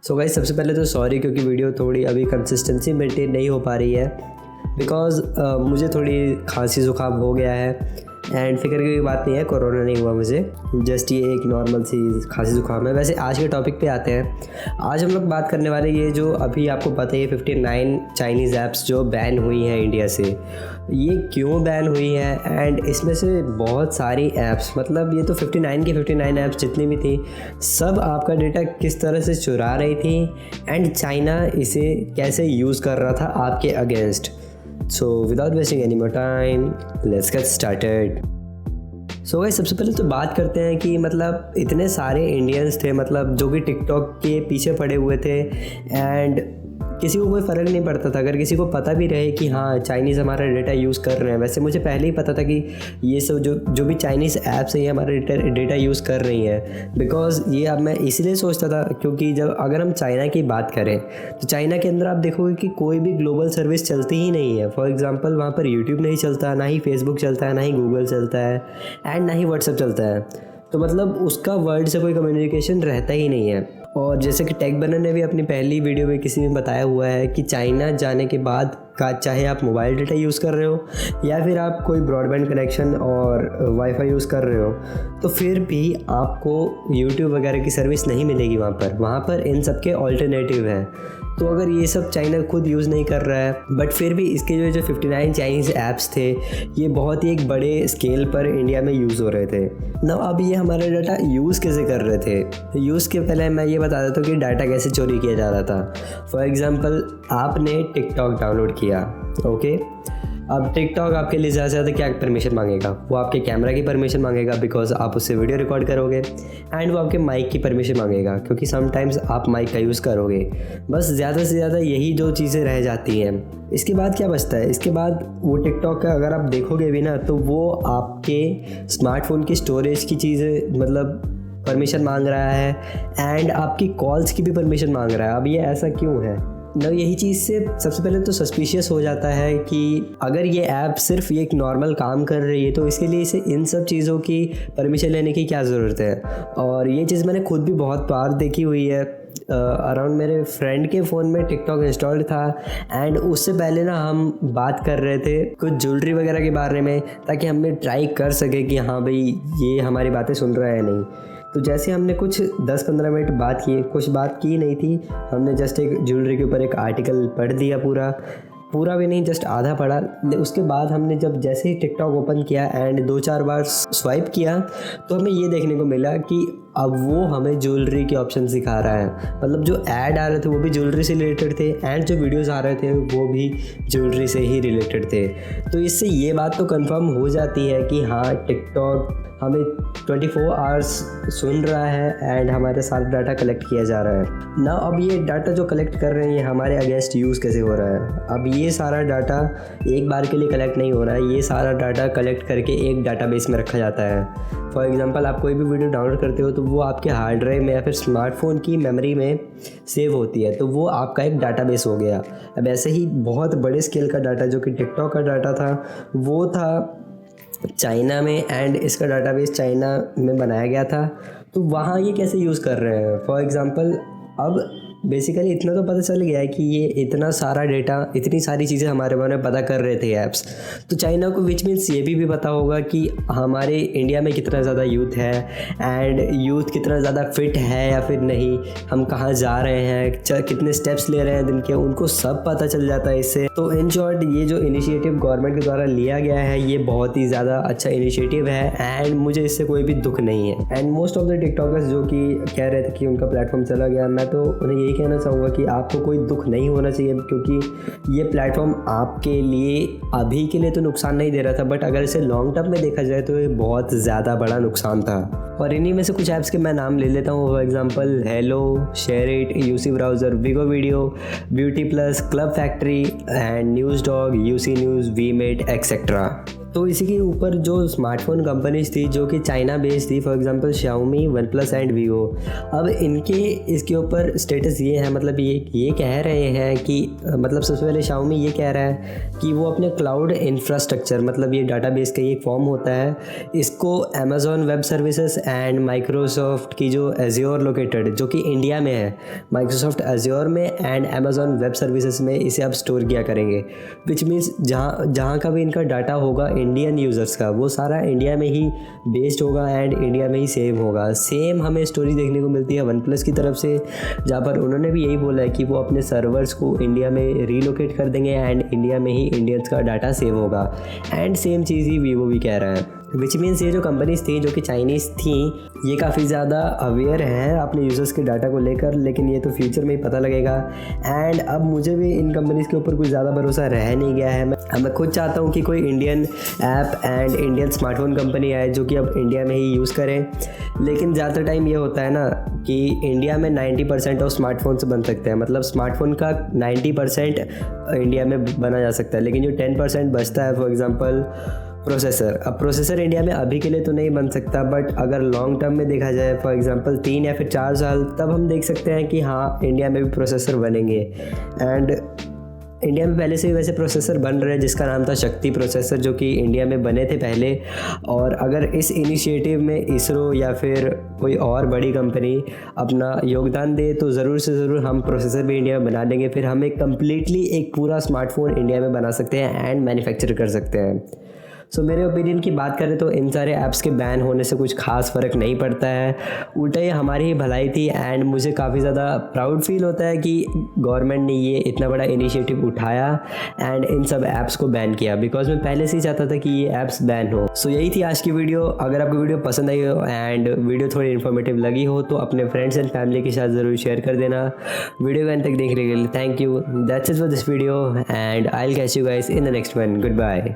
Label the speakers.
Speaker 1: So guys सबसे पहले तो सॉरी, क्योंकि वीडियो थोड़ी अभी कंसिस्टेंसी मेंटेन नहीं हो पा रही है बिकॉज़ मुझे थोड़ी खांसी ज़ुकाम हो गया है। एंड फिक्र की बात नहीं है, कोरोना नहीं हुआ मुझे, जस्ट ये एक नॉर्मल सी खांसी ज़ुकाम है। वैसे आज के टॉपिक पे आते हैं। आज हम लोग बात करने वाले ये जो अभी आपको पता है 59 चाइनीज़ ऐप्स जो बैन हुई हैं इंडिया से, ये क्यों बैन हुई है। एंड इसमें से बहुत सारी ऐप्स, मतलब ये तो 59 की 59 ऐप्स जितनी भी थी, सब आपका डेटा किस तरह से चुरा रही थी एंड चाइना इसे कैसे यूज़ कर रहा था आपके against. So without wasting any more time, let's get started. So guys सबसे पहले तो बात करते हैं कि मतलब इतने सारे इंडियंस थे मतलब जो कि टिकटॉक के पीछे पड़े हुए थे एंड किसी को कोई फ़र्क नहीं पड़ता था। अगर किसी को पता भी रहे कि हाँ चाइनीज़ हमारा डेटा यूज़ कर रहे हैं, वैसे मुझे पहले ही पता था कि ये सब जो भी चाइनीज़ ऐप्स हैं ये हमारा डेटा यूज़ कर रही हैं। बिकॉज़ ये अब मैं इसलिए सोचता था क्योंकि जब अगर हम चाइना की बात करें तो चाइना के अंदर आप देखोगे कि कोई भी ग्लोबल सर्विस चलती ही नहीं है। फॉर एग्ज़ाम्पल वहाँ पर यूट्यूब नहीं चलता, ना ही फेसबुक चलता है, ना ही गूगल चलता है एंड ना ही व्हाट्सएप चलता है। तो मतलब उसका वर्ल्ड से कोई कम्युनिकेशन रहता ही नहीं है। और जैसे कि टेक बनर ने भी अपनी पहली वीडियो में किसी ने बताया हुआ है कि चाइना जाने के बाद का चाहे आप मोबाइल डेटा यूज़ कर रहे हो या फिर आप कोई ब्रॉडबैंड कनेक्शन और वाईफाई यूज़ कर रहे हो, तो फिर भी आपको यूट्यूब वगैरह की सर्विस नहीं मिलेगी वहाँ पर इन सब के ऑल्टरनेटिव हैं। तो अगर ये सब चाइना खुद यूज़ नहीं कर रहा है, बट फिर भी इसके जो 59 चाइनीज़ ऐप्स थे ये बहुत ही एक बड़े स्केल पर इंडिया में यूज़ हो रहे थे ना। अब ये हमारा डाटा यूज़ कैसे कर रहे थे, यूज़ के पहले मैं ये बता देता हूँ कि डाटा कैसे चोरी किया जा रहा था। फॉर एग्ज़ाम्पल आपने टिकटॉक डाउनलोड किया, ओके। अब टिकटॉक आपके लिए ज़्यादा से ज़्यादा क्या परमिशन मांगेगा, वो आपके कैमरा की परमिशन मांगेगा बिकॉज आप उससे वीडियो रिकॉर्ड करोगे, एंड वो आपके माइक की परमिशन मांगेगा क्योंकि समटाइम्स आप माइक का यूज़ करोगे। बस ज़्यादा से ज़्यादा यही जो चीज़ें रह जाती हैं। इसके बाद क्या बचता है, इसके बाद वो टिकटॉक का अगर आप देखोगे भी ना तो वो आपके स्मार्टफोन की स्टोरेज की चीज़ें मतलब परमिशन मांग रहा है एंड आपकी कॉल्स की भी परमिशन मांग रहा है। अब ये ऐसा क्यों है ना, यही चीज़ से सबसे पहले तो सस्पिशियस हो जाता है कि अगर ये ऐप सिर्फ ये एक नॉर्मल काम कर रही है तो इसके लिए इसे इन सब चीज़ों की परमिशन लेने की क्या ज़रूरत है। और ये चीज़ मैंने खुद भी बहुत बार देखी हुई है। अराउंड मेरे फ्रेंड के फ़ोन में टिकटॉक इंस्टॉल्ड था एंड उससे पहले ना हम बात कर रहे थे कुछ ज्वेलरी वगैरह के बारे में ताकि हमें ट्राई कर सके कि हाँ भाई ये हमारी बातें सुन रहा है नहीं। तो जैसे हमने कुछ 10-15 मिनट कुछ बात की नहीं थी, हमने जस्ट एक ज्वेलरी के ऊपर एक आर्टिकल पढ़ दिया, पूरा भी नहीं, जस्ट आधा पढ़ा। उसके बाद हमने जब जैसे ही टिकटॉक ओपन किया एंड 2-4 बार स्वाइप किया तो हमें ये देखने को मिला कि अब वो हमें ज्वेलरी के ऑप्शन सिखा रहा है। मतलब जो ऐड आ रहे थे वो भी ज्वेलरी से रिलेटेड थे एंड जो वीडियोस आ रहे थे वो भी ज्वेलरी से ही रिलेटेड थे। तो इससे ये बात तो कंफर्म हो जाती है कि हाँ टिकटॉक हमें 24 आवर्स सुन रहा है एंड हमारे साथ डाटा कलेक्ट किया जा रहा है ना। अब ये डाटा जो कलेक्ट कर रहे हैं ये हमारे अगेंस्ट यूज़ कैसे हो रहा है। अब ये सारा डाटा एक बार के लिए कलेक्ट नहीं हो रहा है, ये सारा डाटा कलेक्ट करके एक डाटाबेस में रखा जाता है। फॉर एग्ज़ाम्पल आप कोई भी वीडियो डाउनलोड करते हो तो वो आपके हार्ड ड्राइव में या फिर स्मार्टफोन की मेमोरी में सेव होती है, तो वो आपका एक डाटाबेस हो गया। अब ऐसे ही बहुत बड़े स्केल का डाटा जो कि टिकटॉक का डाटा था वो था चाइना में एंड इसका डाटाबेस चाइना में बनाया गया था। तो वहाँ ये कैसे यूज़ कर रहे हैं। फॉर एग्ज़ाम्पल अब बेसिकली इतना तो पता चल गया है कि ये इतना सारा डेटा, इतनी सारी चीज़ें हमारे बारे में पता कर रहे थे ऐप्स, तो चाइना को विच मीन्स ये भी पता होगा कि हमारे इंडिया में कितना ज़्यादा यूथ है एंड यूथ कितना ज़्यादा फिट है या फिर नहीं, हम कहाँ जा रहे हैं, कितने स्टेप्स ले रहे हैं दिन के, उनको सब पता चल जाता है इससे। तो इन शॉर्ट ये जो इनिशिएटिव गवर्नमेंट के द्वारा लिया गया है ये बहुत ही ज़्यादा अच्छा इनिशिएटिव है एंड मुझे इससे कोई भी दुख नहीं है। And most of the TikTokers जो कि कह रहे थे कि उनका प्लेटफॉर्म चला गया, मैं तो उन्हें यही कहना चाहूँगा कि आपको कोई दुख नहीं होना चाहिए क्योंकि ये प्लेटफॉर्म आपके लिए अभी के लिए तो नुकसान नहीं दे रहा था, बट अगर इसे लॉन्ग टर्म में देखा जाए तो ये बहुत ज़्यादा बड़ा नुकसान था। और इन्हीं में से कुछ ऐप्स के मैं नाम ले लेता हूँ। For example Helo, share it, UC browser, Vigo video, beauty plus, club factory and news dog, UC news, VMate etcetera. तो इसी के ऊपर जो स्मार्टफोन कंपनीज थी जो कि चाइना बेस्ड थी, for example Xiaomi, OnePlus and Vivo, अब इनके इसके ऊपर स्टेटस ये है, मतलब ये कह रहे हैं कि मतलब सबसे पहले Xiaomi ये कह रहा है कि वो अपने क्लाउड इंफ्रास्ट्रक्चर, मतलब ये डाटाबेस का एक फॉर्म होता है, इसको Amazon web services and Microsoft की जो Azure लोकेटेड जो कि इंडिया में है, माइक्रोसॉफ्ट Azure में एंड Amazon वेब सर्विसेज में इसे आप स्टोर किया करेंगे। विच मीन्स जहाँ का भी इनका डाटा होगा इंडियन यूज़र्स का, वो सारा इंडिया में ही बेस्ड होगा एंड इंडिया में ही सेव होगा। सेम हमें स्टोरी देखने को मिलती है OnePlus की तरफ से, जहाँ पर उन्होंने भी यही बोला है कि वो अपने सर्वर्स को इंडिया में रीलोकेट कर देंगे एंड इंडिया में ही इंडियंस का डाटा सेव होगा। And same cheese he Vivo भी कह रहा है। विच मीन्स ये जो कंपनीज थी जो कि चाइनीज़ थी, ये काफ़ी ज़्यादा अवेयर हैं अपने यूज़र्स के डाटा को लेकर, लेकिन ये तो फ्यूचर में ही पता लगेगा। एंड अब मुझे भी इन कंपनीज़ के ऊपर कुछ ज़्यादा भरोसा रह नहीं गया है। मैं खुद चाहता हूँ कि कोई Indian app and Indian smartphone company आए जो कि अब इंडिया में ही यूज़ करें। लेकिन ज़्यादातर टाइम ये होता है ना कि इंडिया में 90% ऑफ स्मार्टफोन्स बन सकते हैं, मतलब स्मार्टफोन का 90% इंडिया में बना जा सकता है, लेकिन जो 10% बचता है, फॉर एग्ज़ाम्पल प्रोसेसर, अब प्रोसेसर इंडिया में अभी के लिए तो नहीं बन सकता, बट अगर लॉन्ग टर्म में देखा जाए, फॉर एग्जांपल 3 या फिर 4 साल, तब हम देख सकते हैं कि हाँ इंडिया में भी प्रोसेसर बनेंगे। एंड इंडिया में पहले से ही वैसे प्रोसेसर बन रहे हैं जिसका नाम था शक्ति प्रोसेसर, जो कि इंडिया में बने थे पहले। और अगर इस इनिशिएटिव में इसरो या फिर कोई और बड़ी कंपनी अपना योगदान दे तो ज़रूर से ज़रूर हम प्रोसेसर भी इंडिया में बना देंगे, फिर हम कम्प्लीटली एक पूरा स्मार्टफोन इंडिया में बना सकते हैं एंड मैन्युफैक्चर कर सकते हैं। सो मेरे ओपिनियन की बात करें तो इन सारे ऐप्स के बैन होने से कुछ खास फ़र्क नहीं पड़ता है, उल्टा ये हमारी ही भलाई थी। एंड मुझे काफ़ी ज़्यादा प्राउड फील होता है कि गवर्नमेंट ने ये इतना बड़ा इनिशिएटिव उठाया एंड इन सब ऐप्स को बैन किया, बिकॉज मैं पहले से ही चाहता था कि ये ऐप्स बैन हो। सो यही थी आज की वीडियो। अगर आपको वीडियो पसंद आई हो एंड वीडियो थोड़ी इन्फॉर्मेटिव लगी हो तो अपने फ्रेंड्स एंड फैमिली के साथ ज़रूर शेयर कर देना। वीडियो को अंत तक देखने के लिए thank you. That's it for this video and I will catch you guys in the next one. Good bye.